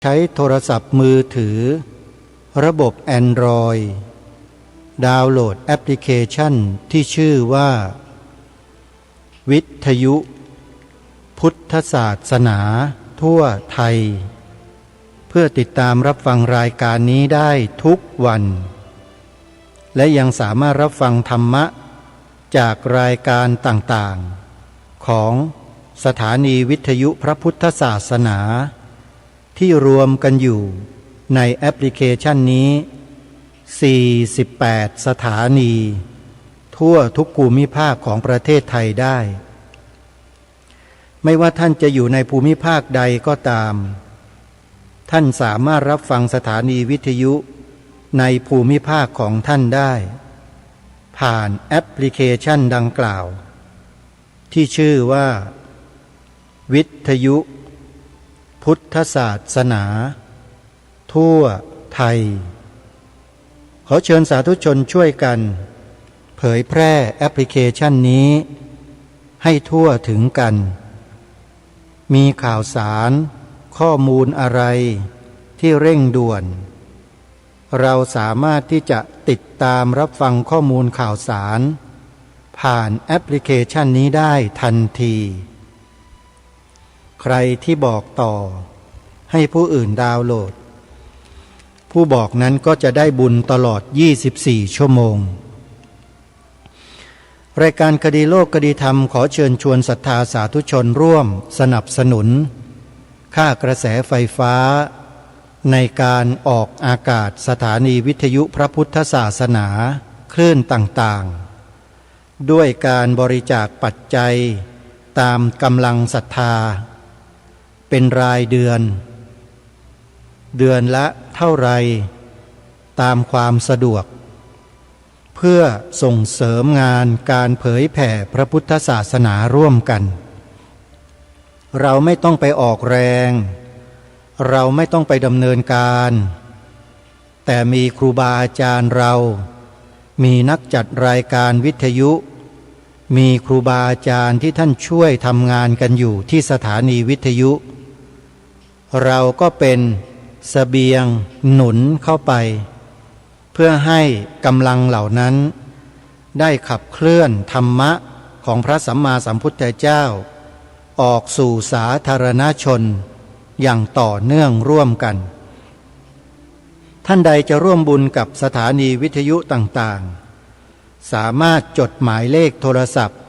ใช้โทรศัพท์มือถือระบบ Android ดาวน์โหลดแอปพลิเคชันที่ชื่อว่าวิทยุพุทธศาสนาทั่วไทยเพื่อติดตามรับฟังรายการนี้ได้ทุกวันและยังสามารถรับฟังธรรมะจากรายการต่างๆของสถานีวิทยุพระพุทธศาสนาที่รวมกันอยู่ในแอปพลิเคชันนี้48สถานีทั่วทุกภูมิภาคของประเทศไทยได้ไม่ว่าท่านจะอยู่ในภูมิภาคใดก็ตามท่านสามารถรับฟังสถานีวิทยุในภูมิภาคของท่านได้ผ่านแอปพลิเคชันดังกล่าวที่ชื่อว่าวิทยุพุทธศาสนาทั่วไทยขอเชิญสาธุชนช่วยกันเผยแพร่แอปพลิเคชันนี้ให้ทั่วถึงกันมีข่าวสารข้อมูลอะไรที่เร่งด่วนเราสามารถที่จะติดตามรับฟังข้อมูลข่าวสารผ่านแอปพลิเคชันนี้ได้ทันทีใครที่บอกต่อให้ผู้อื่นดาวน์โหลดผู้บอกนั้นก็จะได้บุญตลอด24ชั่วโมงรายการคดีโลกคดีธรรมขอเชิญชวนศรัทธาสาธุชนร่วมสนับสนุนค่ากระแสไฟฟ้าในการออกอากาศสถานีวิทยุพระพุทธศาสนาคลื่นต่างๆด้วยการบริจาคปัจจัยตามกำลังศรัทธาเป็นรายเดือนละเท่าไรตามความสะดวกเพื่อส่งเสริมงานการเผยแผ่พระพุทธศาสนาร่วมกันเราไม่ต้องไปออกแรงเราไม่ต้องไปดำเนินการแต่มีครูบาอาจารย์เรามีนักจัดรายการวิทยุมีครูบาอาจารย์ที่ท่านช่วยทำงานกันอยู่ที่สถานีวิทยุเราก็เป็นเสบียงหนุนเข้าไปเพื่อให้กำลังเหล่านั้นได้ขับเคลื่อนธรรมะของพระสัมมาสัมพุทธเจ้าออกสู่สาธารณชนอย่างต่อเนื่องร่วมกันท่านใดจะร่วมบุญกับสถานีวิทยุต่างๆสามารถจดหมายเลขโทรศัพท์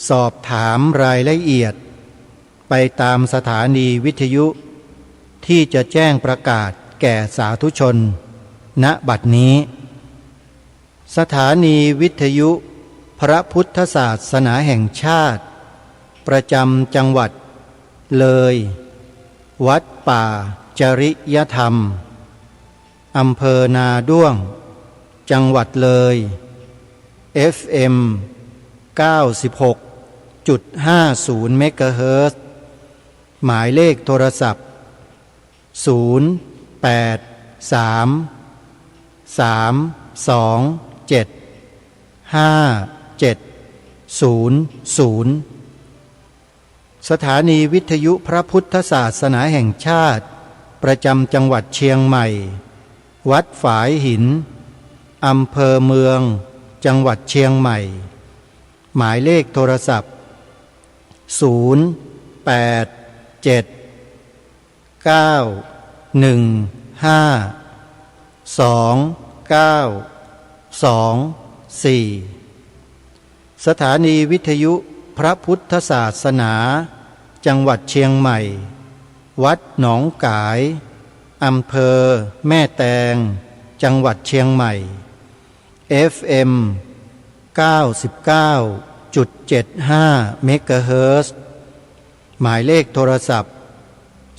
สอบถามรายละเอียดไปตามสถานีวิทยุที่จะแจ้งประกาศแก่สาธุชนณบัดนี้สถานีวิทยุพระพุทธศาสนาแห่งชาติประจำจังหวัดเลยวัดป่าจริยธรรมอำเภอนาด้วงจังหวัดเลย FM 96.50 เมกะเฮิรตซ์หมายเลขโทรศัพท์0833275700สถานีวิทยุพระพุทธศาสนาแห่งชาติประจำจังหวัดเชียงใหม่วัดฝายหินอำเภอเมืองจังหวัดเชียงใหม่หมายเลขโทรศัพท์0879152924สถานีวิทยุพระพุทธศาสนาจังหวัดเชียงใหม่วัดหนองกายอำเภอแม่แตงจังหวัดเชียงใหม่ FM 99.75 เมกะเฮิรตซ์หมายเลขโทรศัพท์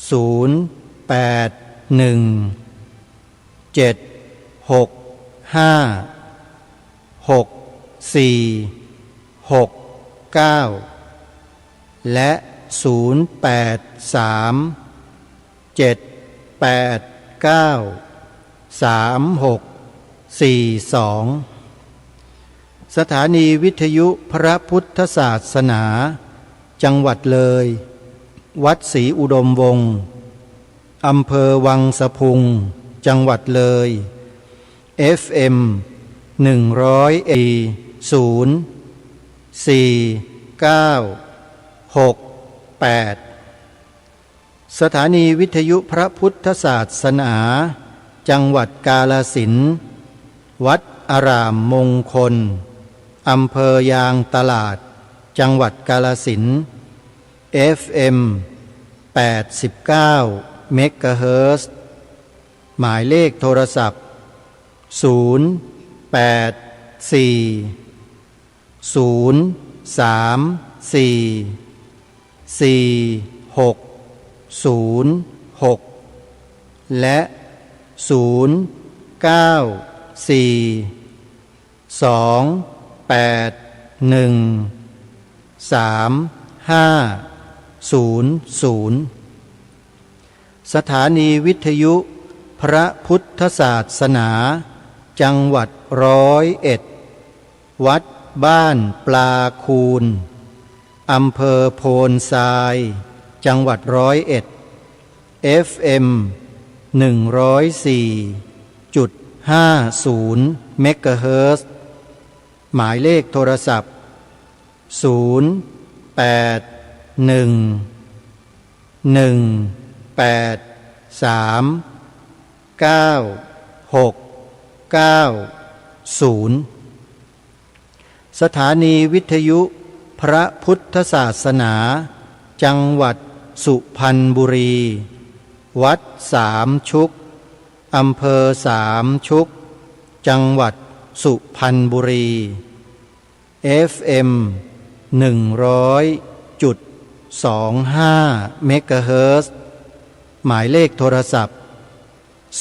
0816564669และ0883893642สถานีวิทยุพระพุทธศาสนาจังหวัดเลยวัดศรีอุดมวงศ์ อำเภอวังสะพุงจังหวัดเลย FM 100.44968สถานีวิทยุพระพุทธศาสนาจังหวัดกาฬสินธุ์วัดอารามมงคลอำเภอยางตลาดจังหวัดกาฬสินธุ์ FM 89 เมกะเฮิรตซ์หมายเลขโทรศัพท์084 034 606และ094 281 3500สถานีวิทยุพระพุทธศาสนาจังหวัด101วัดบ้านปลาคูนอำเภอโพนทรายจังหวัด101 FM 104.50 เมกะเฮิรตซ์หมายเลขโทรศัพท์081-183-9690สถานีวิทยุพระพุทธศาสนาจังหวัดสุพรรณบุรีวัดสามชุกอำเภอสามชุกจังหวัดสุพรรณบุรี FM 100.25 เมกะเฮิรตซ์หมายเลขโทรศัพท์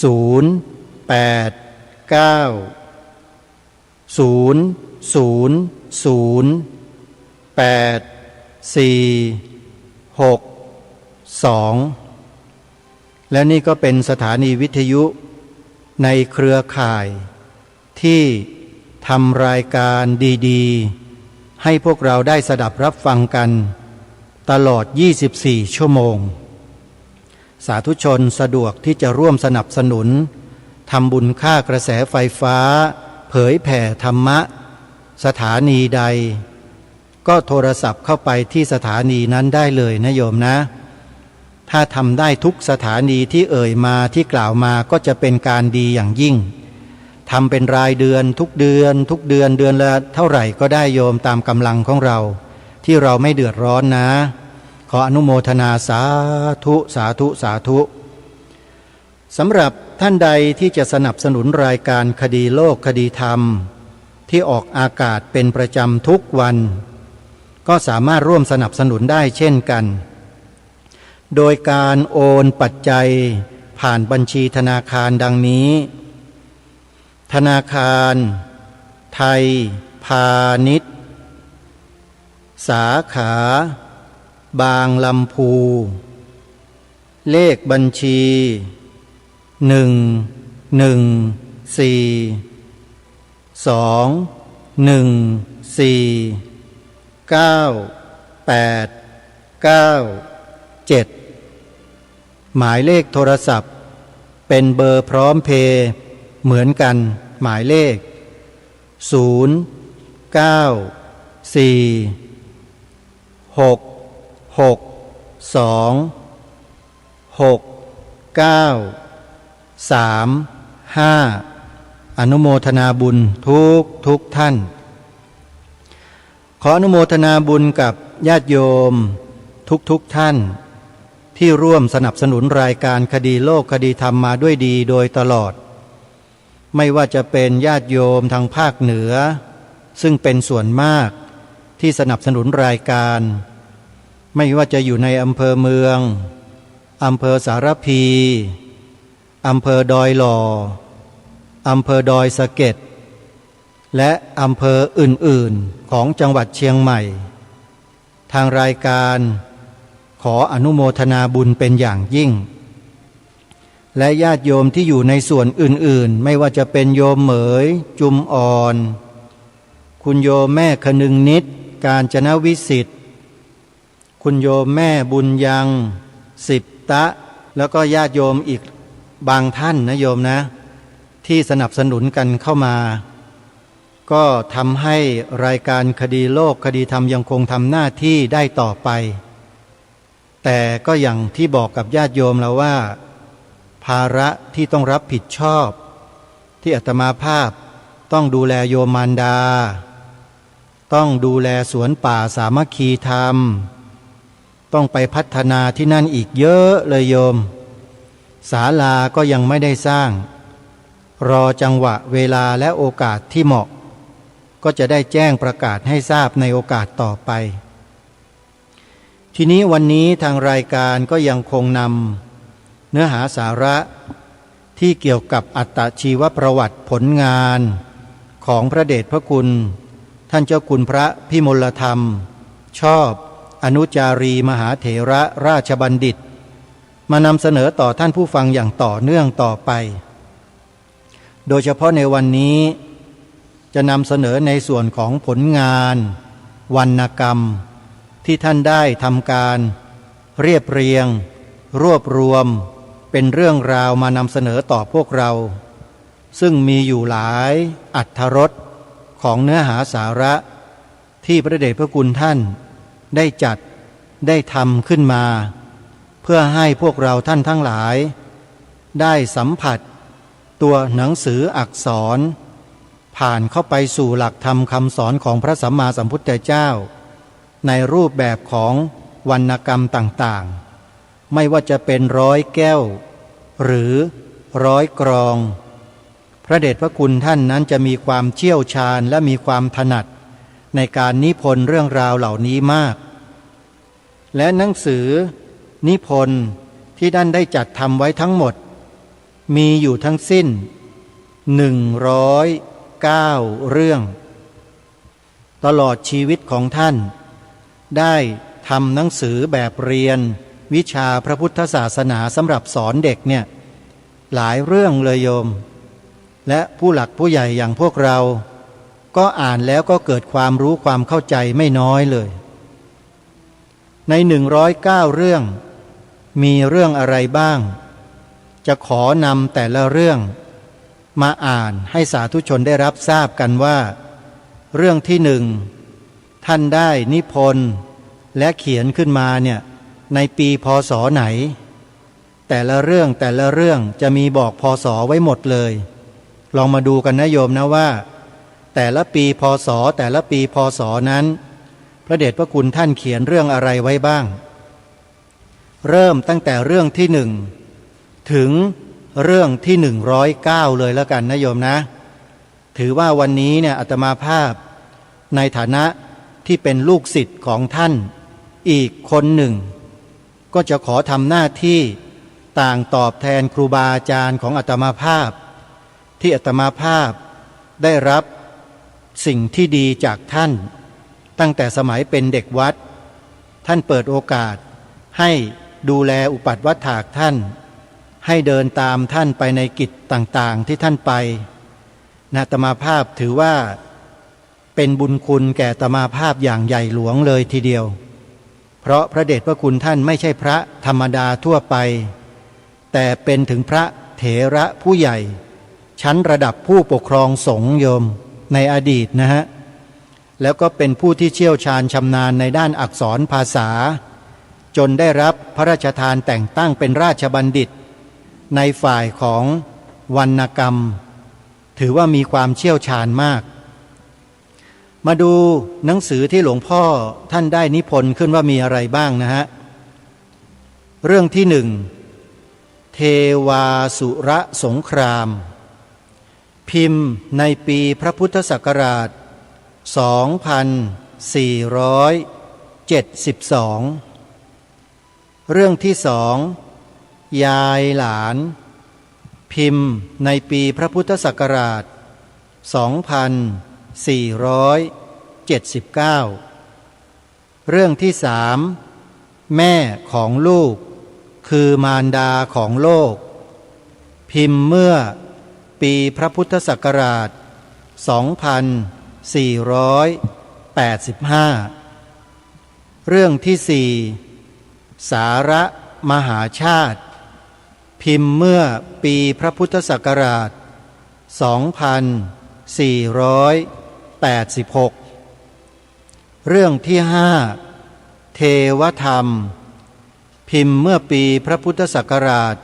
089-000-8462และนี่ก็เป็นสถานีวิทยุในเครือข่ายที่ทำรายการดีๆให้พวกเราได้สดับรับฟังกันตลอด24ชั่วโมงสาธุชนสะดวกที่จะร่วมสนับสนุนทำบุญค่ากระแสไฟฟ้าเผยแผ่ธรรมะสถานีใดก็โทรศัพท์เข้าไปที่สถานีนั้นได้เลยนะโยมนะถ้าทำได้ทุกสถานีที่เอ่ยมาที่กล่าวมาก็จะเป็นการดีอย่างยิ่งทำเป็นรายเดือนทุกเดือนเดือนละเท่าไหร่ก็ได้โยมตามกำลังของเราที่เราไม่เดือดร้อนนะขออนุโมทนาสาธุสาธุสาธุสำหรับท่านใดที่จะสนับสนุนรายการคดีโลกคดีธรรมที่ออกอากาศเป็นประจำทุกวันก็สามารถร่วมสนับสนุนได้เช่นกันโดยการโอนปัจจัยผ่านบัญชีธนาคารดังนี้ธนาคารไทยพาณิชย์สาขาบางลำพูเลขบัญชี114-214-9897หมายเลขโทรศัพท์เป็นเบอร์พร้อมเพย์เหมือนกันหมายเลข094-662-6935อนุโมทนาบุญทุกท่านขออนุโมทนาบุญกับญาติโยมทุกท่านที่ร่วมสนับสนุนรายการคดีโลกคดีธรรมมาด้วยดีโดยตลอดไม่ว่าจะเป็นญาติโยมทางภาคเหนือซึ่งเป็นส่วนมากที่สนับสนุนรายการไม่ว่าจะอยู่ในอำเภอเมืองอำเภอสารพีอำเภอดอยหล่ออำเภอดอยสะเก็ดและอำเภออื่นๆของจังหวัดเชียงใหม่ทางรายการขออนุโมทนาบุญเป็นอย่างยิ่งและญาติโยมที่อยู่ในส่วนอื่นๆไม่ว่าจะเป็นโยมเหมยจุมอ่อนคุณโยมแม่คนึงนิดกาญจนวิสิทธิ์คุณโยมแม่บุญยังสิบตะ แล้วก็ญาติโยมอีกบางท่านนะโยมนะที่สนับสนุนกันเข้ามาก็ทำให้รายการคดีโลกคดีธรรมยังคงทำหน้าที่ได้ต่อไปแต่ก็อย่างที่บอกกับญาติโยมแล้วว่าภาระที่ต้องรับผิดชอบที่อาตมาภาพต้องดูแลโยมมารดาต้องดูแลสวนป่าสามัคคีธรรมต้องไปพัฒนาที่นั่นอีกเยอะเลยโยมศาลาก็ยังไม่ได้สร้างรอจังหวะเวลาและโอกาสที่เหมาะก็จะได้แจ้งประกาศให้ทราบในโอกาสต่อไปทีนี้วันนี้ทางรายการก็ยังคงนำเนื้อหาสาระที่เกี่ยวกับอัตชีวประวัติผลงานของพระเดชพระคุณท่านเจ้าคุณพระพิมลธรรมชอบอนุจารีมหาเถระราชบัณฑิตมานำเสนอต่อท่านผู้ฟังอย่างต่อเนื่องต่อไปโดยเฉพาะในวันนี้จะนำเสนอในส่วนของผลงานวรรณกรรมที่ท่านได้ทำการเรียบเรียงรวบรวมเป็นเรื่องราวมานำเสนอต่อพวกเราซึ่งมีอยู่หลายอรรถรสของเนื้อหาสาระที่พระเดชพระคุณท่านได้จัดได้ทำขึ้นมาเพื่อให้พวกเราท่านทั้งหลายได้สัมผัสตัวหนังสืออักษรผ่านเข้าไปสู่หลักธรรมคำสอนของพระสัมมาสัมพุทธเจ้าในรูปแบบของวรรณกรรมต่างๆไม่ว่าจะเป็นร้อยแก้วหรือร้อยกรองพระเดชพระคุณท่านนั้นจะมีความเชี่ยวชาญและมีความถนัดในการนิพนธ์เรื่องราวเหล่านี้มากและหนังสือนิพนธ์ที่ท่านได้จัดทำไว้ทั้งหมดมีอยู่ทั้งสิ้น109 เรื่องตลอดชีวิตของท่านได้ทำหนังสือแบบเรียนวิชาพระพุทธศาสนาสำหรับสอนเด็กเนี่ยหลายเรื่องเลยโยมและผู้หลักผู้ใหญ่อย่างพวกเราก็อ่านแล้วก็เกิดความรู้ความเข้าใจไม่น้อยเลยใน109 เรื่องมีเรื่องอะไรบ้างจะขอนำแต่ละเรื่องมาอ่านให้สาธุชนได้รับทราบกันว่าเรื่องที่หนึ่งท่านได้นิพนธ์และเขียนขึ้นมาเนี่ยในปีพ.ศ.ไหนแต่ละเรื่องจะมีบอกพ.ศ.ไว้หมดเลยลองมาดูกันนะโยมนะว่าแต่ละปีพ.ศ.นั้นพระเดชพระคุณท่านเขียนเรื่องอะไรไว้บ้างเริ่มตั้งแต่เรื่องที่หนึ่งถึงเรื่องที่109เลยแล้วกันนะโยมนะถือว่าวันนี้เนี่ยอาตมาภาพในฐานะที่เป็นลูกศิษย์ของท่านอีกคนหนึ่งก็จะขอทำหน้าที่ต่างตอบแทนครูบาอาจารย์ของอาตมาภาพที่อาตมาภาพได้รับสิ่งที่ดีจากท่านตั้งแต่สมัยเป็นเด็กวัดท่านเปิดโอกาสให้ดูแลอุปัฏฐวัฏฐากท่านให้เดินตามท่านไปในกิจต่างๆที่ท่านไปอาตมาภาพถือว่าเป็นบุญคุณแก่อาตมาภาพอย่างใหญ่หลวงเลยทีเดียวเพราะพระเดชพระคุณท่านไม่ใช่พระธรรมดาทั่วไปแต่เป็นถึงพระเถระผู้ใหญ่ชั้นระดับผู้ปกครองสงฆ์โยมในอดีตนะฮะแล้วก็เป็นผู้ที่เชี่ยวชาญชำนาญในด้านอักษรภาษาจนได้รับพระราชทานแต่งตั้งเป็นราชบัณฑิตในฝ่ายของวรรณกรรมถือว่ามีความเชี่ยวชาญมากมาดูหนังสือที่หลวงพ่อท่านได้นิพนธ์ขึ้นว่ามีอะไรบ้างนะฮะเรื่องที่หนึ่งเทวาสุรสงครามพิมพ์ในปีพระพุทธศักราช2472เรื่องที่สองยายหลานพิมพ์ในปีพระพุทธศักราช2479เรื่องที่สามแม่ของลูกคือมารดาของโลกพิมพ์เมื่อปีพระพุทธศักราช2485เรื่องที่สี่สาระมหาชาติ พิมพ์เมื่อปีพระพุทธศักราช 2486 เรื่องที่ 5 เทวธรรมพิมพ์เมื่อปีพระพุทธศักราช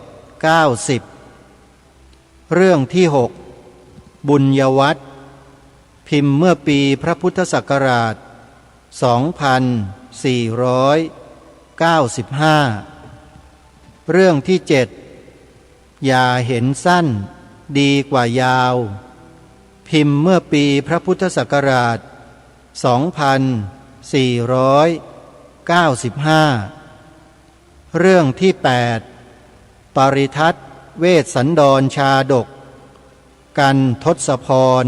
2490 เรื่องที่ 6 บุญยวัตรพิมพ์เมื่อปีพระพุทธศักราช 2495 เรื่องที่ 7 อย่าเห็นสั้นดีกว่ายาวพิมพ์เมื่อปีพระพุทธศักราช 2495 เรื่องที่ 8 ปริทัศน์เวสสันดรชาดกกันทศพร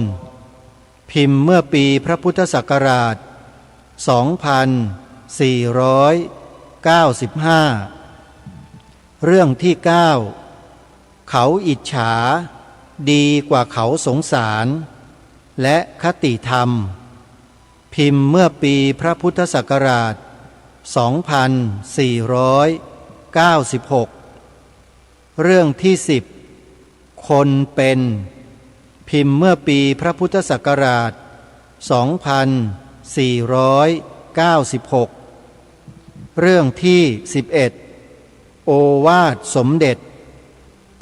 พิมพ์เมื่อปีพระพุทธศักราช 2495 เรื่องที่ 9 เขาอิจฉาดีกว่าเขาสงสารและคติธรรมพิมพ์เมื่อปีพระพุทธศักราช 2496 เรื่องที่ 10 คนเป็นพิมพ์เมื่อปีพระพุทธศักราช 2496 เรื่องที่ 11 โอวาทสมเด็จ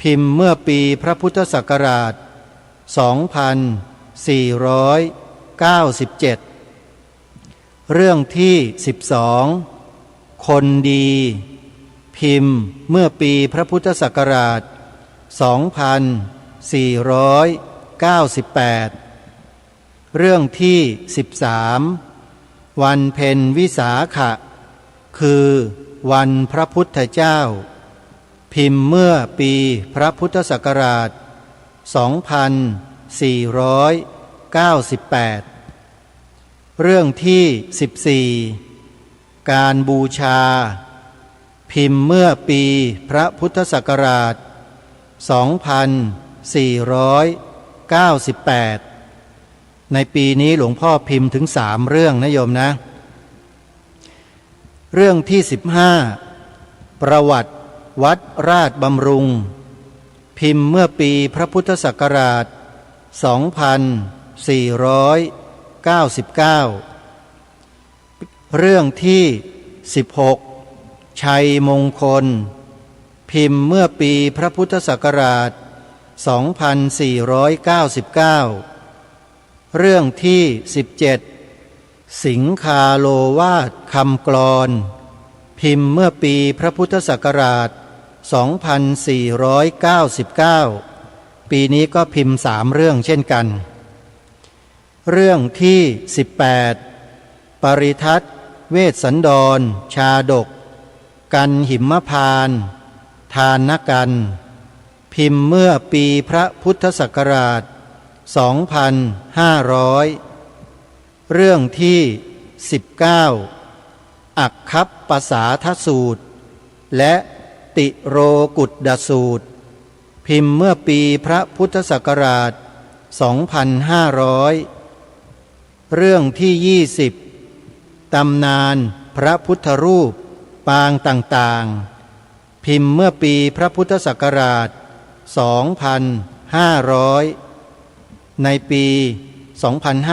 พิมพ์เมื่อปีพระพุทธศักราช 2497 เรื่องที่ 12 คนดีพิมพ์เมื่อปีพระพุทธศักราช 2498 เรื่องที่ 13 วันเพ็ญวิสาขะคือวันพระพุทธเจ้าพิมพ์เมื่อปีพระพุทธศักราช 2498 เรื่องที่ 14 การบูชาพิมพ์เมื่อปีพระพุทธศักราช 2498 ในปีนี้หลวงพ่อพิมพ์ถึง3เรื่องนะโยมนะเรื่องที่ 15 ประวัติวัดราชบำรุงพิมพ์เมื่อปีพระพุทธศักราช 2499 เรื่องที่ 16 ชัยมงคลพิมพ์เมื่อปีพระพุทธศักราช 2499 เรื่องที่ 17 สิงคาโลวาทคำกลอนพิมพ์เมื่อปีพระพุทธศักราช 2499 ปีนี้ก็พิมพ์3เรื่องเช่นกันเรื่องที่ 18 ปริทัศน์เวสสันดรชาดกกันหิมพานต์ทานกันพิมพ์เมื่อปีพระพุทธศักราช 2500 เรื่องที่ 19 อักคัปปสาทสูตรและติโรกุตดสูตรพิมพ์เมื่อปีพระพุทธศักราช 2500 เรื่องที่ 20 ตำนานพระพุทธรูปปางต่างๆพิมพ์เมื่อปีพระพุทธศักราช 2500 ในปี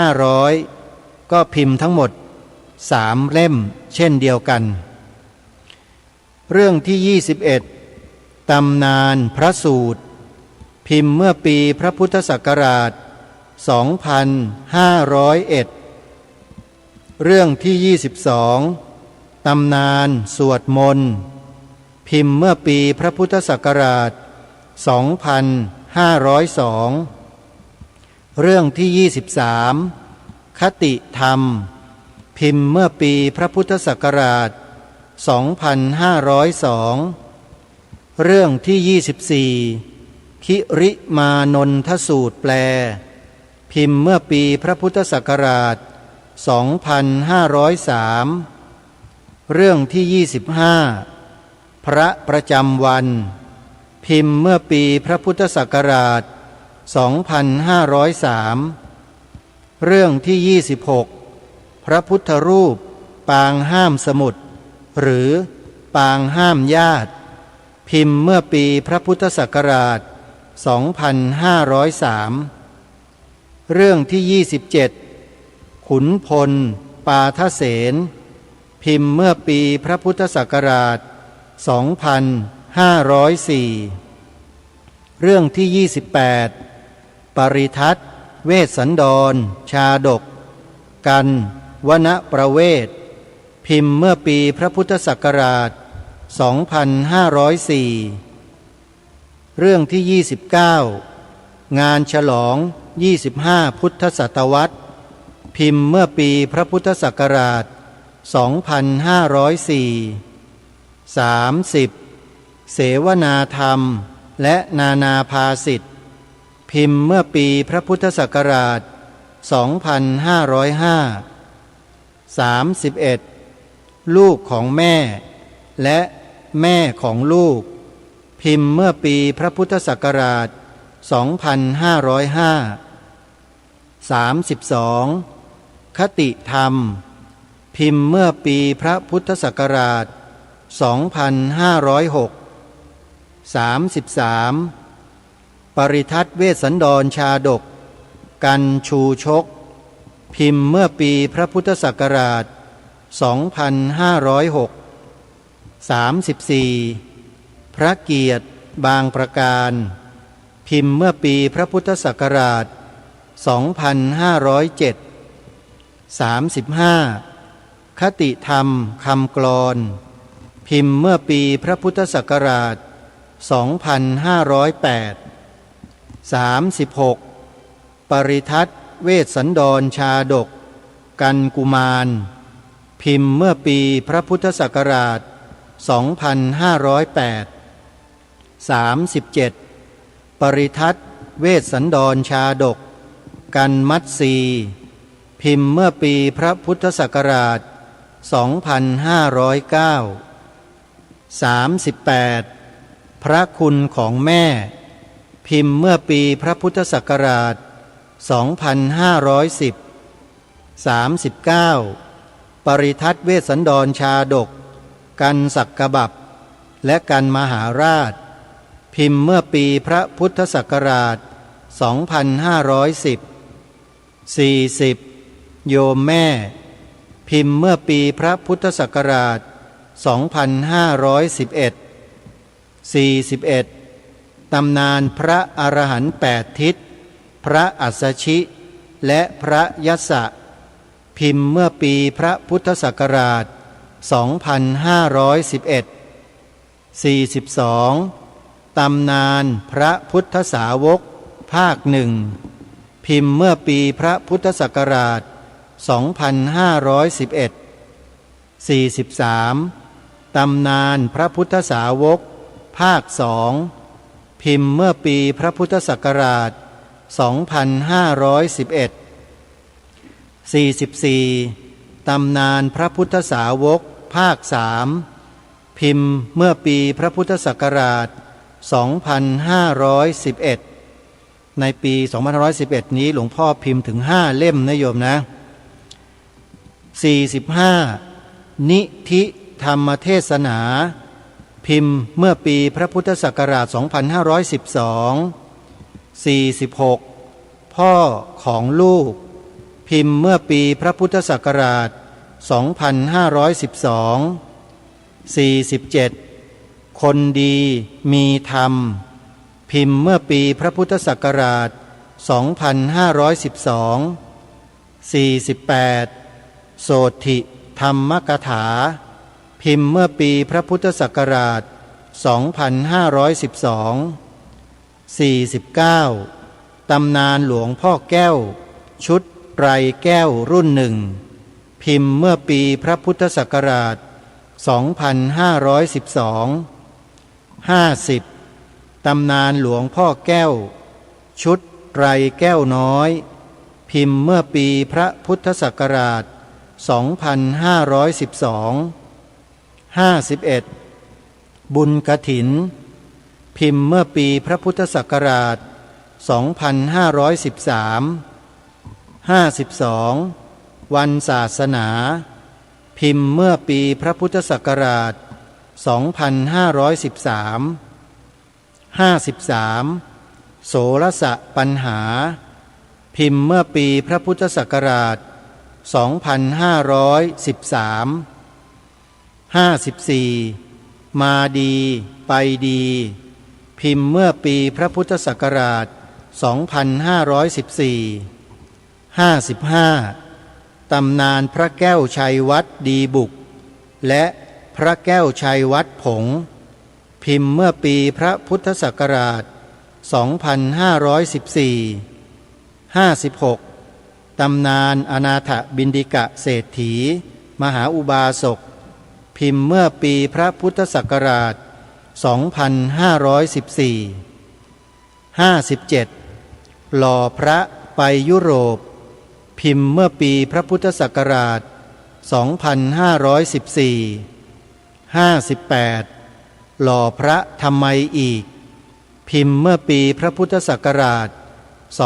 2500 ก็พิมพ์ทั้งหมด3 เล่มเช่นเดียวกันเรื่องที่ 21 ตำนานพระสูตรพิมพ์เมื่อปีพระพุทธศักราช 2501 เรื่องที่ 22 ตำนานสวดมนต์พิมพ์เมื่อปีพระพุทธศักราช 2502 เรื่องที่ 23 คติธรรมพิมพ์เมื่อปีพระพุทธศักราช 2502 เรื่องที่ 24 คิริมานนทสูตรแปลพิมพ์เมื่อปีพระพุทธศักราช 2503 เรื่องที่ 25 พระประจำวันพิมพ์เมื่อปีพระพุทธศักราช 2503 เรื่องที่ 26 พระพุทธรูปปางห้ามสมุทรหรือ ปางห้ามญาติพิมพ์เมื่อปีพระพุทธศักราช 2503 เรื่องที่ 27 ขุนพลปาทเสนพิมพ์เมื่อปีพระพุทธศักราช 2504 เรื่องที่ 28 ปริทัศน์เวสสันดรชาดกกันวนประเวศพิมพ์เมื่อปีพระพุทธศักราช 2504 เรื่องที่ 29 งานฉลอง 25 พุทธศตวรรษพิมพ์เมื่อปีพระพุทธศักราช 2504 30. เสวนาธรรมและนานาภาสิทธิ์พิมพ์เมื่อปีพระพุทธศักราช 2505 31. ลูกของแม่และแม่ของลูกพิมพ์เมื่อปีพระพุทธศักราช 2505 32. คติธรรมพิมพ์เมื่อปีพระพุทธศักราช 2506 33. ปริทัศน์เวสสันดรชาดกกันชูชกพิมพ์เมื่อปีพระพุทธศักราช 2506 34. พระเกียรติบางประการพิมพ์เมื่อปีพระพุทธศักราช 2507 35. คติธรรมคำกลอนพิมพ์เมื่อปีพระพุทธศักราช 2508 36. ปริทัศน์เวสสันดรชาดกกันกุมารพิมพ์เมื่อปีพระพุทธศักราช 2508 37. ปริทัศน์เวสสันดรชาดกกันมัตสีพิมพ์เมื่อปีพระพุทธศักราช 2509 38. พระคุณของแม่พิมพ์เมื่อปีพระพุทธศักราช 2510 39. ปริทัศน์เวสสันดรชาดกกันสักกบับและกันมหาราชพิมพ์เมื่อปีพระพุทธศักราช 2510 40. โยมแม่พิมพ์เมื่อปีพระพุทธศักราช 2511 41. ตำนานพระอรหันต์8ทิศพระอัสสชิและพระยัสสะพิมพ์เมื่อปีพระพุทธศักราช 2511 42. ตำนานพระพุทธสาวกภาคหนึ่งพิมพ์เมื่อปีพระพุทธศักราช 2511 43. ตำนานพระพุทธสาวกภาคสองพิมพ์เมื่อปีพระพุทธศักราช 2511 44. ตำนานพระพุทธสาวกภาคสามพิมพ์เมื่อปีพระพุทธศักราช 2511 ในปี 2511 นี้หลวงพ่อพิมพ์ถึง5เล่มนะโยมนะ 45. นิธิธรรมเทศนาพิมพ์เมื่อปีพระพุทธศักราช 2512 46. พ่อของลูกพิมพ์เมื่อปีพระพุทธศักราช 2512 47. คนดีมีธรรมพิมพ์เมื่อปีพระพุทธศักราช 2512 48. โสถิธรรมกถาพิมพ์เมื่อปีพระพุทธศักราช 2512 49. ตำนานหลวงพ่อแก้วชุดไตรแก้วรุ่นหนึ่งพิมพ์เมื่อปีพระพุทธศักราช 2512 50. ตำนานหลวงพ่อแก้วชุดไตรแก้วน้อยพิมพ์เมื่อปีพระพุทธศักราช 2512 51. บุญกฐินพิมพ์เมื่อปีพระพุทธศักราช 2513 52. วันศาสนาพิมพ์เมื่อปีพระพุทธศักราช 53 โสรสปัญหาพิมพ์เมื่อปีพระพุทธศักราช 2513 54 มาดีไปดีพิมพ์เมื่อปีพระพุทธศักราช 2514 55 ตำนานพระแก้วชัยวัดดีบุกและพระแก้วชัยวัดผงพิมพ์เมื่อปีพระพุทธศักราช 2514 56 ตำนานอนาถบิณฑิกะเศรษฐีมหาอุบาสกพิมพ์เมื่อปีพระพุทธศักราช 2514 57 หล่อพระไปยุโรปพิมพ์เมื่อปีพระพุทธศักราช 2514 58 หล่อพระทำไมอีกพิมพ์เมื่อปีพระพุทธศักราช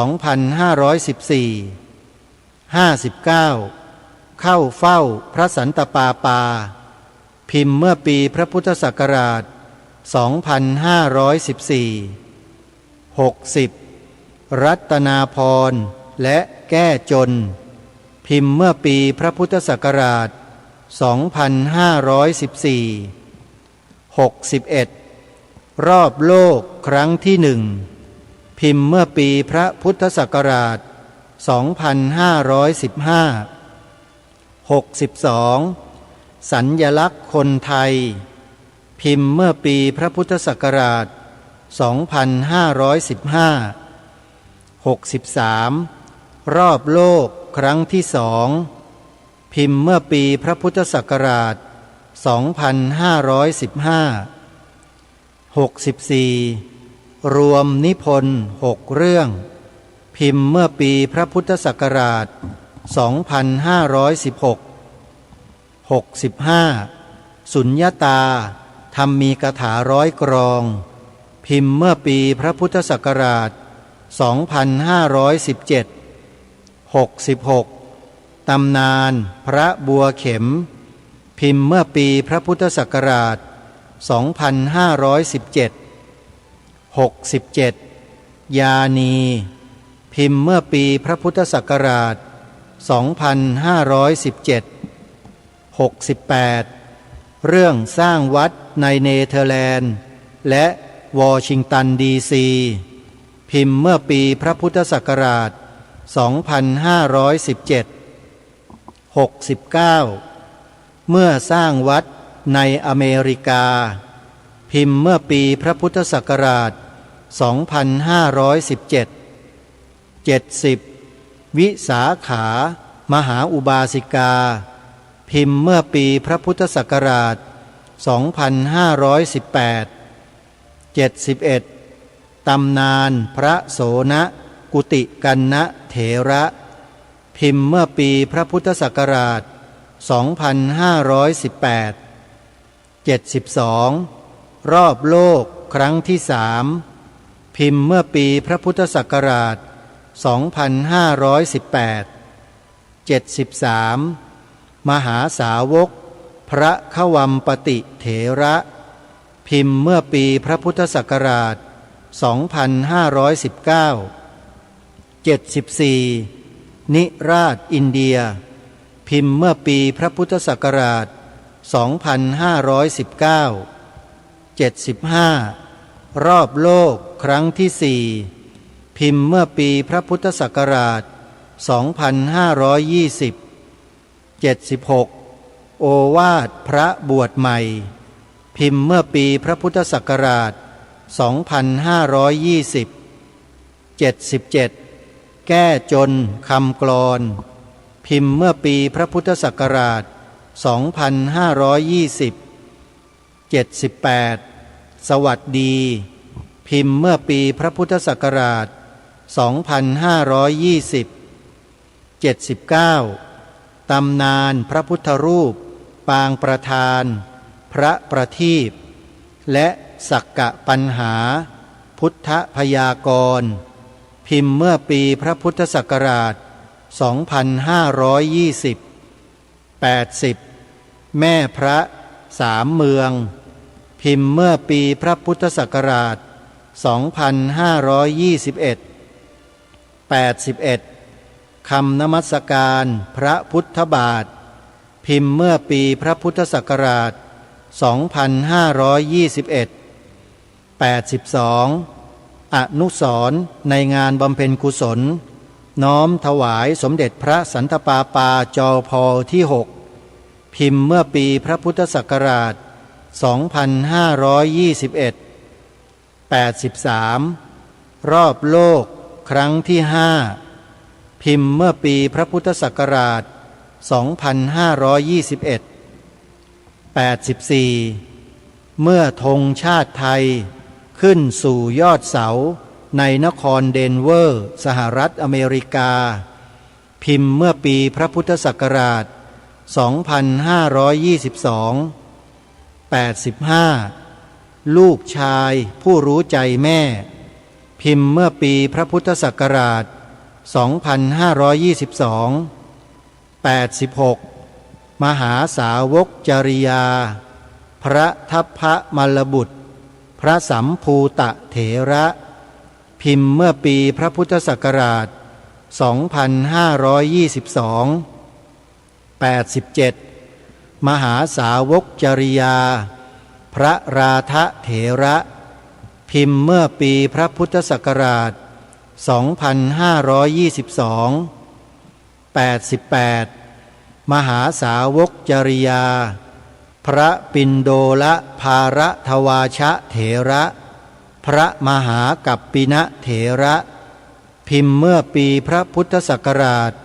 2514 59 เข้าเฝ้าพระสันตะปาปาพิมพ์เมื่อปีพระพุทธศักราช 2514 60 รัตนาพรและแก้จนพิมพ์เมื่อปีพระพุทธศักราช 2514 61 รอบโลกครั้งที่หนึ่งพิมพ์เมื่อปีพระพุทธศักราช 2515 62 สัญญลักษณ์คนไทยพิมพ์เมื่อปีพระพุทธศักราช 2515 63 รอบโลกครั้งที่สองพิมพ์เมื่อปีพระพุทธศักราช 2515 64 รวมนิพนธ์6 เรื่องพิมพ์เมื่อปีพระพุทธศักราช 2516 65 สุญญตาธรรมีกถา100 กรองพิมพ์เมื่อปีพระพุทธศักราช 2517 66 ตำนานพระบัวเข็มพิมพ์เมื่อปีพระพุทธศักราช 2517 67 ยานีพิมพ์เมื่อปีพระพุทธศักราช 2517 68 เรื่องสร้างวัดในเนเธอร์แลนด์และวอชิงตันดีซีพิมพ์เมื่อปีพระพุทธศักราช 2517 69 เมื่อสร้างวัดในอเมริกาพิมพ์เมื่อปีพระพุทธศักราช 2517 70 วิสาขามหาอุบาสิกาพิมพ์เมื่อปีพระพุทธศักราช 2518 71 ตำนานพระโสนกุติกันนะเถระพิมพ์เมื่อปีพระพุทธศักราช 2518 72 รอบโลกครั้งที่สามพิมพ์เมื่อปีพระพุทธศักราช 2518 73 มหาสาวกพระขวัมปติเถระพิมพ์เมื่อปีพระพุทธศักราช 2519 74 นิราชอินเดียพิมพ์เมื่อปีพระพุทธศักราช 2519 75 รอบโลกครั้งที่สี่พิมพ์เมื่อปีพระพุทธศักราช 2520 76 โอวาทพระบวชใหม่พิมพ์เมื่อปีพระพุทธศักราช 2520 77 แก้จนคำกลอนพิมพ์เมื่อปีพระพุทธศักราช 2520 78 สวัสดีพิมพ์เมื่อปีพระพุทธศักราช 2520 79 ตำนานพระพุทธรูปปางประธานพระประทีปและสักกะปัญหาพุทธพยากรณ์พิมพ์เมื่อปีพระพุทธศักราช 2520 80 แม่พระสามเมือง พิมพ์เมื่อปีพระพุทธศักราช 2521 81 คำนมัสการพระพุทธบาทพิมพ์เมื่อปีพระพุทธศักราช 2521 82 อนุสรณ์ในงานบำเพ็ญกุศลน้อมถวายสมเด็จพระสันตะปาปาจอพอที่ 6 พิมพ์เมื่อปีพระพุทธศักราช 2521 83 รอบโลกครั้งที่ 5 พิมพ์เมื่อปีพระพุทธศักราช 2521 84 เมื่อธงชาติไทยขึ้นสู่ยอดเสาในนครเดนเวอร์สหรัฐอเมริกาพิมพ์เมื่อปีพระพุทธศักราช 2522 85 ลูกชายผู้รู้ใจแม่พิมพ์เมื่อปีพระพุทธศักราช 2522 86 มหาสาวกจริยาพระทัพพะมลบุตรพระสัมภูตะเถระพิมพ์เมื่อปีพระพุทธศักราช 2522 87 มหาสาวกจริยาพระราธะเถระพิมพ์เมื่อปีพระพุทธศักราช 2522 88 มหาสาวกจริยาพระปิณโดละภารทวาชะเถระพระมหากัปปินะเถระพิมพ์เมื่อปีพระพุทธศักราช 2522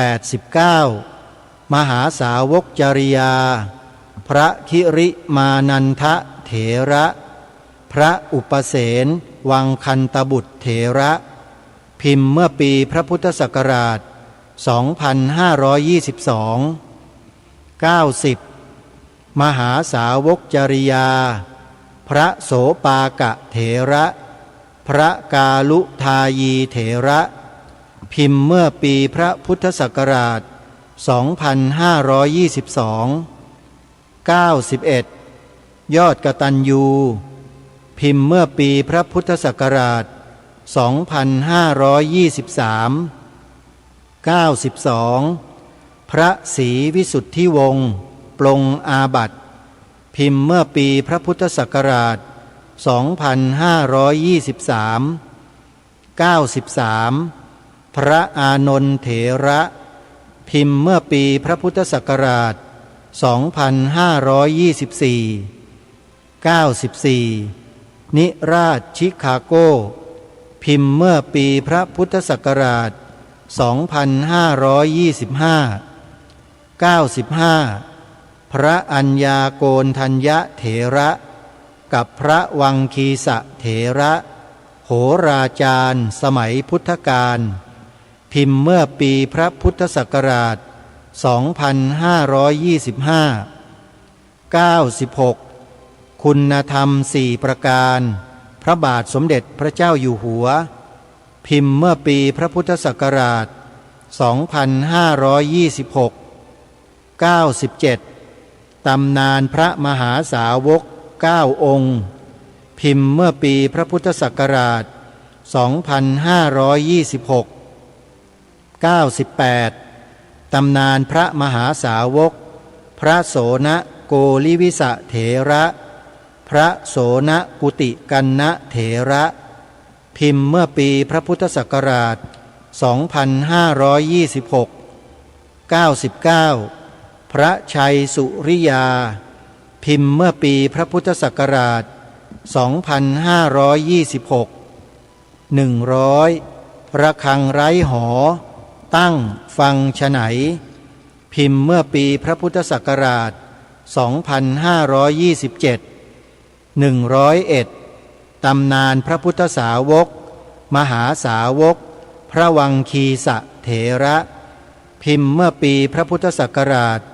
89 มหาสาวกจริยาพระคิริมานันทะเถระพระอุปเสนวังคันตบุตรเถระพิมพ์เมื่อปีพระพุทธศักราช 2522 90 มหาสาวกจริยาพระโสปากะเถระพระกาลุทายีเถระพิมพ์เมื่อปีพระพุทธศักราช 2522 91 ยอดกตัญญูพิมพ์เมื่อปีพระพุทธศักราช 2523 92 พระศรีวิสุทธิวงศ์ปลงอาบัติพิมพ์เมื่อปีพระพุทธศักราช 2523 93 พระอานนท์เถระพิมพ์เมื่อปีพระพุทธศักราช 2524 94 นิราชชิคาโกพิมพ์เมื่อปีพระพุทธศักราช 2525 95 พระอัญญาโกณทัญญะเถระกับพระวังคีสะเถระโหราจารย์สมัยพุทธกาลพิมพ์เมื่อปีพระพุทธศักราช 2525 96 คุณธรรม4ประการพระบาทสมเด็จพระเจ้าอยู่หัวพิมพ์เมื่อปีพระพุทธศักราช 2526 97 ตำนานพระมหาสาวก9 องค์พิมพ์เมื่อปีพระพุทธศักราช 2526 98 ตำนานพระมหาสาวกพระโสนโกลิวิสะเถระพระโสนกุติกันนะเถระพิมพ์เมื่อปีพระพุทธศักราช 2526 99 พระชัยสุริยาพิมพ์เมื่อปีพระพุทธศักราช 2526 100 ระฆังไร้หอตั้งฟังฉไนพิมพ์เมื่อปีพระพุทธศักราช 2527 101 ตำนานพระพุทธสาวกมหาสาวกพระวังคีสะเถระพิมพ์เมื่อปีพระพุทธศักราช 2527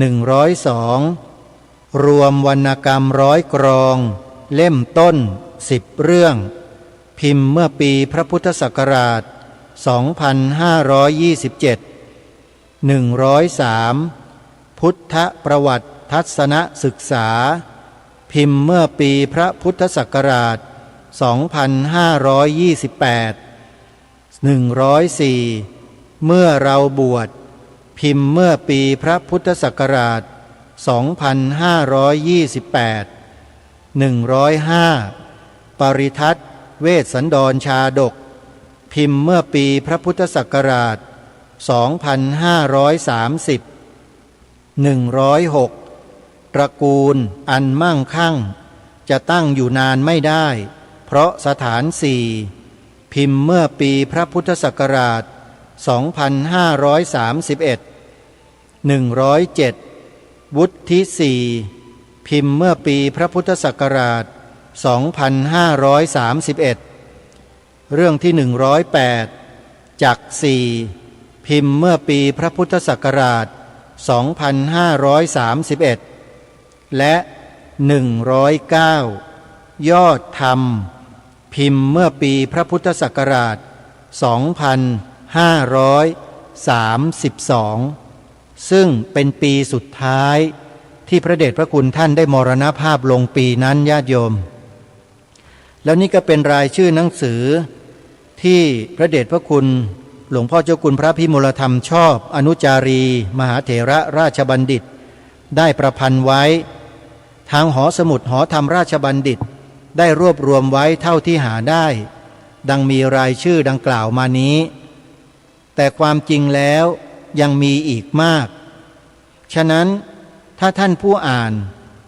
102 รวมวรรณกรรม100 กรองเล่มต้น10 เรื่องพิมพ์เมื่อปีพระพุทธศักราช 2527 103พุทธประวัติทัศนศึกษาพิมพ์เมื่อปีพระพุทธศักราช2528 104เมื่อเราบวชพิมพ์เมื่อปีพระพุทธศักราช2528 105ปริทัศน์เวสสันดรชาดกพิมพ์เมื่อปีพระพุทธศักราช2530 106ตระกูลอันมั่งคั่งจะตั้งอยู่นานไม่ได้เพราะสถานสี่พิมพ์เมื่อปีพระพุทธศักราช2531 107วุฒิสี่พิมพ์เมื่อปีพระพุทธศักราช2531เรื่องที่108จักสี่พิมพ์เมื่อปีพระพุทธศักราช2531และ109ยอดธรรมพิมพ์เมื่อปีพระพุทธศักราช2532ซึ่งเป็นปีสุดท้ายที่พระเดชพระคุณท่านได้มรณภาพลงปีนั้นญาติโยมแล้วนี่ก็เป็นรายชื่อหนังสือที่พระเดชพระคุณหลวงพ่อเจ้าคุณพระพิมลธรรมชอบอนุจารีมหาเถระราชบัณฑิตได้ประพันธ์ไว้ทางหอสมุดหอธรรมราชบัณฑิตได้รวบรวมไว้เท่าที่หาได้ดังมีรายชื่อดังกล่าวมานี้แต่ความจริงแล้วยังมีอีกมากฉะนั้นถ้าท่านผู้อ่าน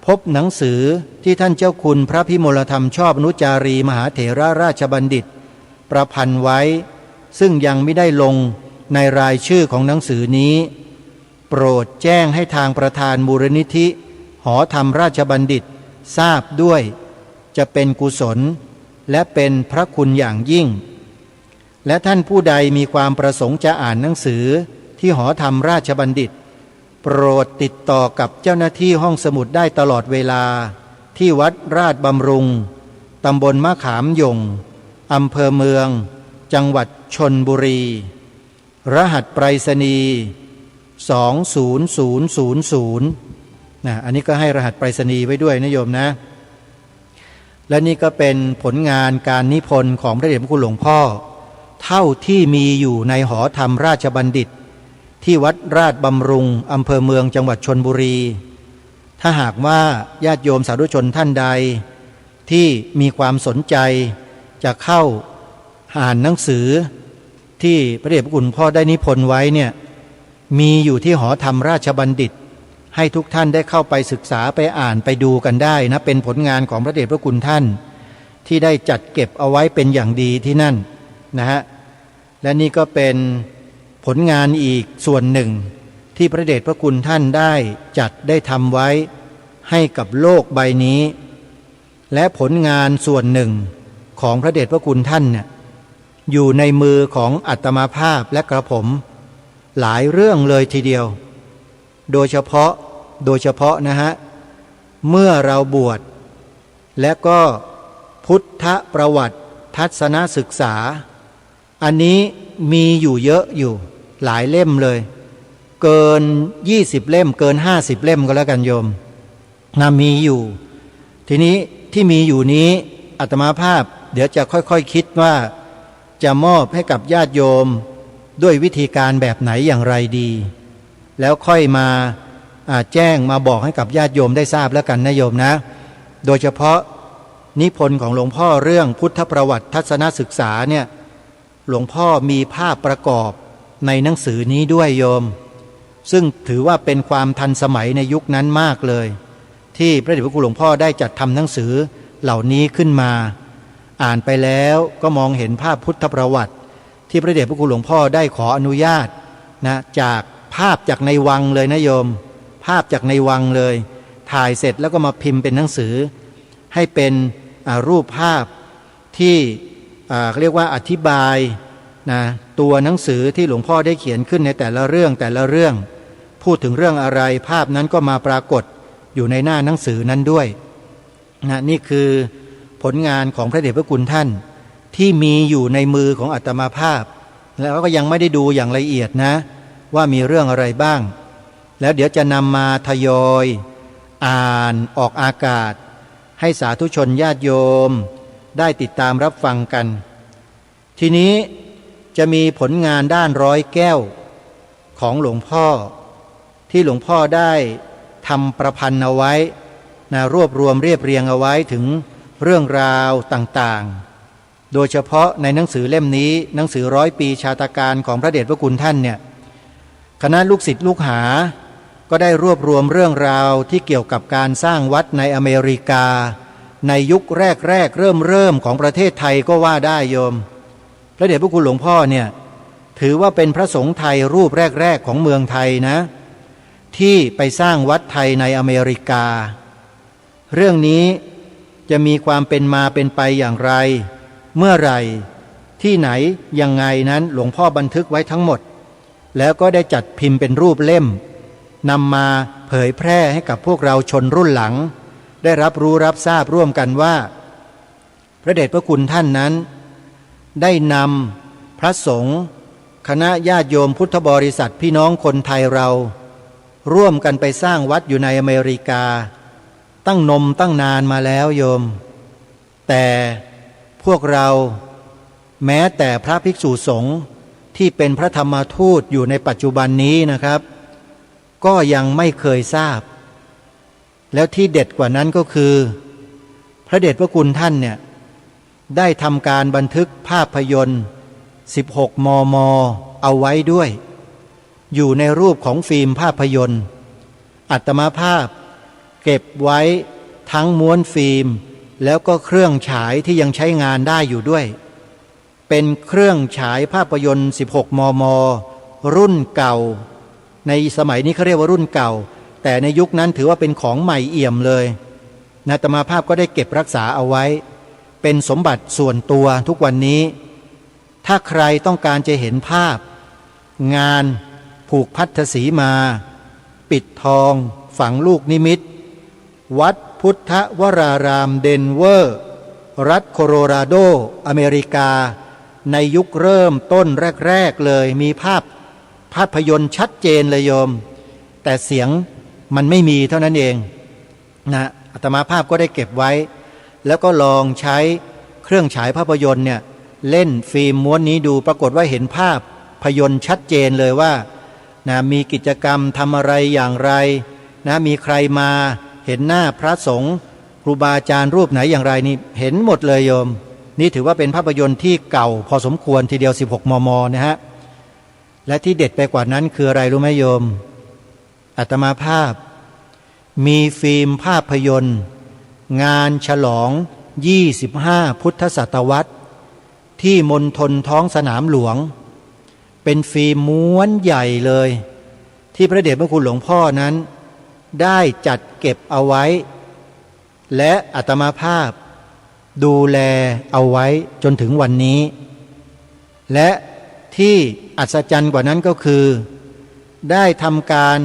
พบหนังสือที่ท่านเจ้าคุณพระพิมลธรรมชอบอนุจารีมหาเถระราชบัณฑิตประพันธ์ไว้ซึ่งยังไม่ได้ลงในรายชื่อของหนังสือนี้โปรดแจ้งให้ทางประธานมูลนิธิหอธรรมราชบัณฑิตทราบด้วยจะเป็นกุศลและเป็นพระคุณอย่างยิ่งและท่านผู้ใดมีความประสงค์จะอ่านหนังสือที่หอธรรมราชบัณฑิตโปรดติดต่อกับเจ้าหน้าที่ห้องสมุดได้ตลอดเวลาที่วัดราชบำรุงตำบลมะขามหย่งอำเภอเมืองจังหวัดชลบุรีรหัสไปรษณีย์20000อันนี้ก็ให้รหัสไปรษณีย์ไว้ด้วยนะโยมนะและนี่ก็เป็นผลงานการนิพนธ์ของพระเดชพระคุณหลวงพ่อเท่าที่มีอยู่ในหอธรรมราชบัณฑิตที่วัดราชบำรุงอำเภอเมืองจังหวัดชลบุรีถ้าหากว่าญาติโยมสาธุชนท่านใดที่มีความสนใจจะเข้าอ่านหนังสือที่พระเดชพระคุณพ่อได้นิพนธ์ไว้เนี่ยมีอยู่ที่หอธรรมราชบัณฑิตให้ทุกท่านได้เข้าไปศึกษาไปอ่านไปดูกันได้นะเป็นผลงานของพระเดชพระคุณท่านที่ได้จัดเก็บเอาไว้เป็นอย่างดีที่นั่นนะฮะและนี่ก็เป็นผลงานอีกส่วนหนึ่งที่พระเดชพระคุณท่านได้จัดได้ทำไว้ให้กับโลกใบนี้และผลงานส่วนหนึ่งของพระเดชพระคุณท่านเนี่ยอยู่ในมือของอัตมาภาพและกระผมหลายเรื่องเลยทีเดียวโดยเฉพาะนะฮะเมื่อเราบวชและก็พุทธประวัติทัศนศึกษาอันนี้มีอยู่เยอะอยู่หลายเล่มเลยเกิน20เล่มเกิน50เล่มก็แล้วกันโยมมีอยู่ทีนี้ที่มีอยู่นี้อาตมาภาพเดี๋ยวจะค่อยคิดว่าจะมอบให้กับญาติโยมด้วยวิธีการแบบไหนอย่างไรดีแล้วค่อยมาแจ้งมาบอกให้กับญาติโยมได้ทราบแล้วกันนะโยมนะโดยเฉพาะนิพนธ์ของหลวงพ่อเรื่องพุทธประวัติทัศนศึกษาเนี่ยหลวงพ่อมีภาพประกอบในหนังสือนี้ด้วยโยมซึ่งถือว่าเป็นความทันสมัยในยุคนั้นมากเลยที่พระเดชพระคุณหลวงพ่อได้จัดทำหนังสือเหล่านี้ขึ้นมาอ่านไปแล้วก็มองเห็นภาพพุทธประวัติที่พระเดชพระคุณหลวงพ่อได้ขออนุญาตนะจากภาพจากในวังเลยนะโยมภาพจากในวังเลยถ่ายเสร็จแล้วก็มาพิมพ์เป็นหนังสือให้เป็นรูปภาพที่เรียกว่าอธิบายนะตัวหนังสือที่หลวงพ่อได้เขียนขึ้นในแต่ละเรื่องพูดถึงเรื่องอะไรภาพนั้นก็มาปรากฏอยู่ในหน้าหนังสือนั้นด้วยนะนี่คือผลงานของพระเดชพระคุณท่านที่มีอยู่ในมือของอาตมาภาพแล้วก็ยังไม่ได้ดูอย่างละเอียดนะ ว่ามีเรื่องอะไรบ้างแล้วเดี๋ยวจะนำมาทยอยอ่านออกอากาศให้สาธุชนญาติโยมได้ติดตามรับฟังกันทีนี้จะมีผลงานด้านร้อยแก้วของหลวงพ่อที่หลวงพ่อได้ทำประพันธ์เอาไว้รวบรวมเรียบเรียงเอาไว้ถึงเรื่องราวต่างๆโดยเฉพาะในหนังสือเล่มนี้หนังสือ100 ปีชาตการของพระเดชพระคุณท่านเนี่ยคณะลูกศิษย์ลูกหาก็ได้รวบรวมเรื่องราวที่เกี่ยวกับการสร้างวัดในอเมริกาในยุคแรกเริ่มของประเทศไทยก็ว่าได้โยมพระเดชพระคุณหลวงพ่อเนี่ยถือว่าเป็นพระสงฆ์ไทยรูปแรกของเมืองไทยนะที่ไปสร้างวัดไทยในอเมริกาเรื่องนี้จะมีความเป็นมาเป็นไปอย่างไรเมื่อไหร่ที่ไหนยังไงนั้นหลวงพ่อบันทึกไว้ทั้งหมดแล้วก็ได้จัดพิมพ์เป็นรูปเล่มนำมาเผยแพร่ให้กับพวกเราชนรุ่นหลังได้รับรู้รับทราบร่วมกันว่าพระเดชพระคุณท่านนั้นได้นำพระสงฆ์คณะญาติโยมพุทธบริษัทพี่น้องคนไทยเราร่วมกันไปสร้างวัดอยู่ในอเมริกาตั้งนานมาแล้วโยมแต่พวกเราแม้แต่พระภิกษุสงฆ์ที่เป็นพระธรรมทูตอยู่ในปัจจุบันนี้นะครับก็ยังไม่เคยทราบแล้วที่เด็ดกว่านั้นก็คือพระเดชพระคุณท่านเนี่ยได้ทำการบันทึกภาพยนตร์16 มม.เอาไว้ด้วยอยู่ในรูปของฟิล์มภาพยนตร์อาตมาภาพเก็บไว้ทั้งม้วนฟิล์มแล้วก็เครื่องฉายที่ยังใช้งานได้อยู่ด้วยเป็นเครื่องฉายภาพยนตร์16 มม.รุ่นเก่าในสมัยนี้เขาเรียกว่ารุ่นเก่าแต่ในยุคนั้นถือว่าเป็นของใหม่เอี่ยมเลยอาตมาภาพก็ได้เก็บรักษาเอาไว้เป็นสมบัติส่วนตัวทุกวันนี้ถ้าใครต้องการจะเห็นภาพงานผูกพัทธสีมาปิดทองฝังลูกนิมิตวัดพุทธวรารามเดนเวอร์รัฐโคโลราโดอเมริกาในยุคเริ่มต้นแรกเลยมีภาพยนตร์ชัดเจนเลยโยมแต่เสียงมันไม่มีเท่านั้นเองนะอาตมาภาพก็ได้เก็บไว้แล้วก็ลองใช้เครื่องฉายภาพยนตร์เนี่ยเล่นฟิล์มม้วนนี้ดูปรากฏว่าเห็นภาพยนตร์ชัดเจนเลยว่านะมีกิจกรรมทำอะไรอย่างไรนะมีใครมาเห็นหน้าพระสงฆ์ครูบาอาจารย์รูปไหนอย่างไรนี่เห็นหมดเลยโยมนี่ถือว่าเป็นภาพยนตร์ที่เก่าพอสมควรทีเดียว16 มม.นะฮะและที่เด็ดไปกว่านั้นคืออะไรรู้ไหมโยมอาตมาภาพมีฟิล์มภาพยนตร์งานฉลอง25 พุทธศตวรรษที่มณฑลท้องสนามหลวงเป็นฟิล์มม้วนใหญ่เลยที่พระเดชพระคุณหลวงพ่อนั้นได้จัดเก็บเอาไว้และอาตมาภาพดูแลเอาไว้จนถึงวันนี้และที่อัศจรรย์กว่านั้นก็คือได้ทำการ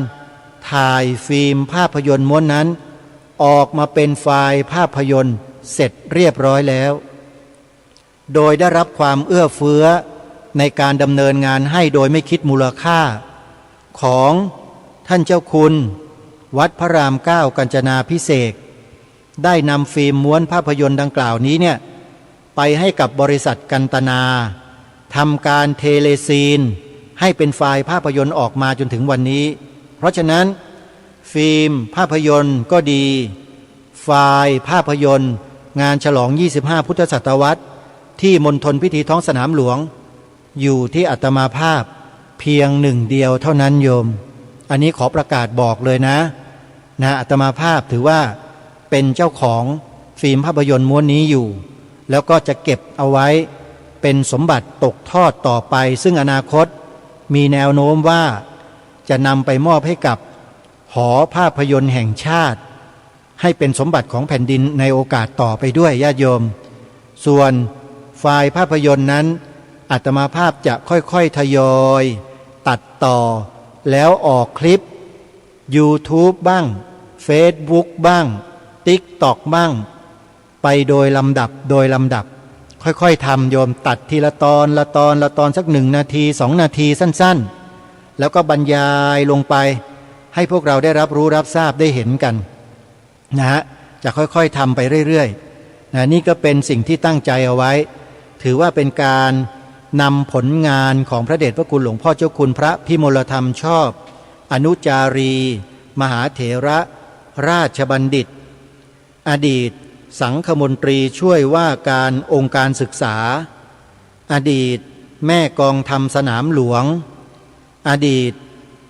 ถ่ายฟิล์มภาพยนตร์ม้วนนั้นออกมาเป็นไฟล์ภาพยนตร์เสร็จเรียบร้อยแล้วโดยได้รับความเอื้อเฟื้อในการดำเนินงานให้โดยไม่คิดมูลค่าของท่านเจ้าคุณวัดพระรามเก้ากัญจนาภิเษกได้นำฟิล์มม้วนภาพยนตร์ดังกล่าวนี้เนี่ยไปให้กับบริษัทกันตนาทำการเทเลซีนให้เป็นไฟล์ภาพยนตร์ออกมาจนถึงวันนี้เพราะฉะนั้นฟิล์มภาพยนตร์ก็ดีไฟล์ภาพยนตร์งานฉลอง25 พุทธศตวรรษที่มณฑลพิธีท้องสนามหลวงอยู่ที่อาตมาภาพเพียงหนึ่งเดียวเท่านั้นโยมอันนี้ขอประกาศบอกเลยนะอาตมาภาพถือว่าเป็นเจ้าของฟิล์มภาพยนตร์ม้วนนี้อยู่แล้วก็จะเก็บเอาไว้เป็นสมบัติตกทอดต่อไปซึ่งอนาคตมีแนวโน้มว่าจะนำไปมอบให้กับหอภาพยนตร์แห่งชาติให้เป็นสมบัติของแผ่นดินในโอกาสต่อไปด้วยญาติโยมส่วนไฟล์ภาพยนตร์นั้นอาตมาภาพจะค่อยๆทยอยตัดต่อแล้วออกคลิป YouTube บ้าง Facebook บ้าง TikTok บ้างไปโดยลำดับค่อยๆทำโยมตัดทีละตอนสัก1 นาที2 นาทีสั้น แล้วก็บรรยายลงไปให้พวกเราได้รับรู้รับทราบได้เห็นกันนะฮะจะค่อยๆทำไปเรื่อยๆนะนี่ก็เป็นสิ่งที่ตั้งใจเอาไว้ถือว่าเป็นการนำผลงานของพระเดชพระคุณหลวงพ่อเจ้าคุณพระพิมลธรรมชอบอนุจารีมหาเถระราชบัณฑิตอดีตสังฆมนตรีช่วยว่าการองค์การศึกษาอดีตแม่กองธรรมสนามหลวงอดีต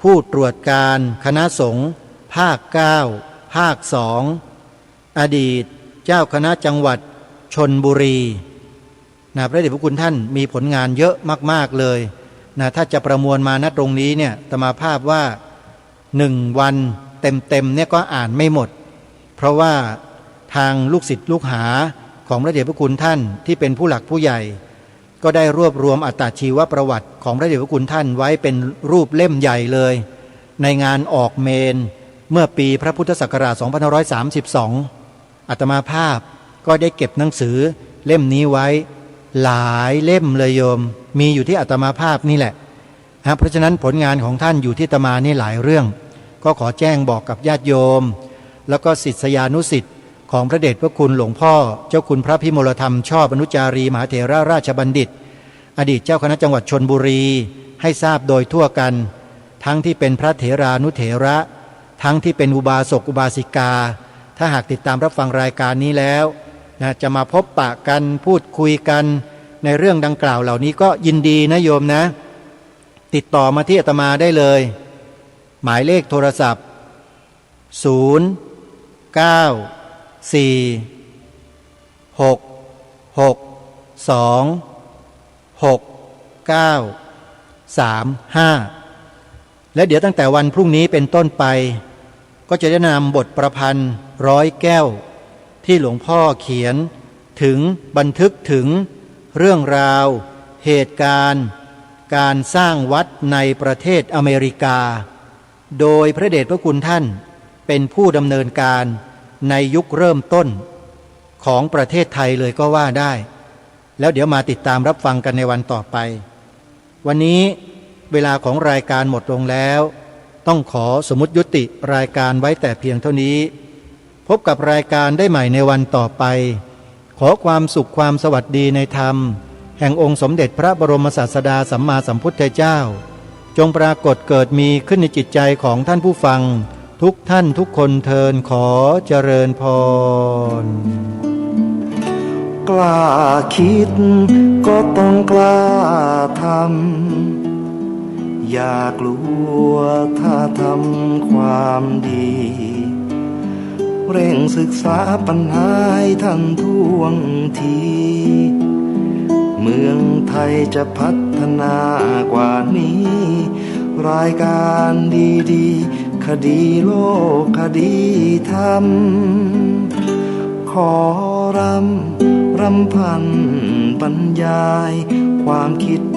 ผู้ตรวจการคณะสงฆ์ภาค9ภาค2อดีตเจ้าคณะจังหวัดชลบุรีนะพระเดชพระคุณท่านมีผลงานเยอะมากๆเลยนะถ้าจะประมวลมาณตรงนี้เนี่ยอาตมาภาพว่า1 วันเต็มๆเนี่ยก็อ่านไม่หมดเพราะว่าทางลูกศิษย์ลูกหาของพระเดชพระคุณท่านที่เป็นผู้หลักผู้ใหญ่ก็ได้รวบรวมอัตชีวประวัติของพระเดชพระคุณท่านไว้เป็นรูปเล่มใหญ่เลยในงานออกเมนเมื่อปีพระพุทธศักราช2532อาตมาภาพก็ได้เก็บหนังสือเล่มนี้ไว้หลายเล่มเลยโยมมีอยู่ที่อาตมาภาพนี่แหละเพราะฉะนั้นผลงานของท่านอยู่ที่อาตมานี่หลายเรื่องก็ขอแจ้งบอกกับญาติโยมแล้วก็ศิษยานุศิษย์ของพระเดชพระคุณหลวงพ่อเจ้าคุณพระพิมลธรรมชอบอนุจารีมหาเถระราชบัณฑิตอดีตเจ้าคณะจังหวัดชลบุรีให้ทราบโดยทั่วกันทั้งที่เป็นพระเถรานุเถระทั้งที่เป็นอุบาสกอุบาสิกาถ้าหากติดตามรับฟังรายการนี้แล้วจะมาพบปะกันพูดคุยกันในเรื่องดังกล่าวเหล่านี้ก็ยินดีนะโยมนะติดต่อมาที่อาตมาได้เลยหมายเลขโทรศัพท์0 9 4 6 6 2 6 9 3 5และเดี๋ยวตั้งแต่วันพรุ่งนี้เป็นต้นไปก็จะได้นำบทประพันธ์100 แก้วที่หลวงพ่อเขียนถึงบันทึกถึงเรื่องราวเหตุการณ์การสร้างวัดในประเทศอเมริกาโดยพระเดชพระคุณท่านเป็นผู้ดำเนินการในยุคเริ่มต้นของประเทศไทยเลยก็ว่าได้แล้วเดี๋ยวมาติดตามรับฟังกันในวันต่อไปวันนี้เวลาของรายการหมดลงแล้วต้องขอสมมุติยุติรายการไว้แต่เพียงเท่านี้พบกับรายการได้ใหม่ในวันต่อไปขอความสุขความสวัสดีในธรรมแห่งองค์สมเด็จพระบรมศาสดาสัมมาสัมพุทธเจ้าจงปรากฏเกิดมีขึ้นในจิตใจของท่านผู้ฟังทุกท่านทุกคนเทินขอเจริญพรกล้าคิดก็ต้องกล้าทำอย่ากลัวถ้าทำความดีเร่งศึกษาปัญหาให้ทันท่วงทีเมืองไทยจะพัฒนากว่านี้รายการดีๆคดีโลกคดีธรรมขอรำพันบรรยายความคิด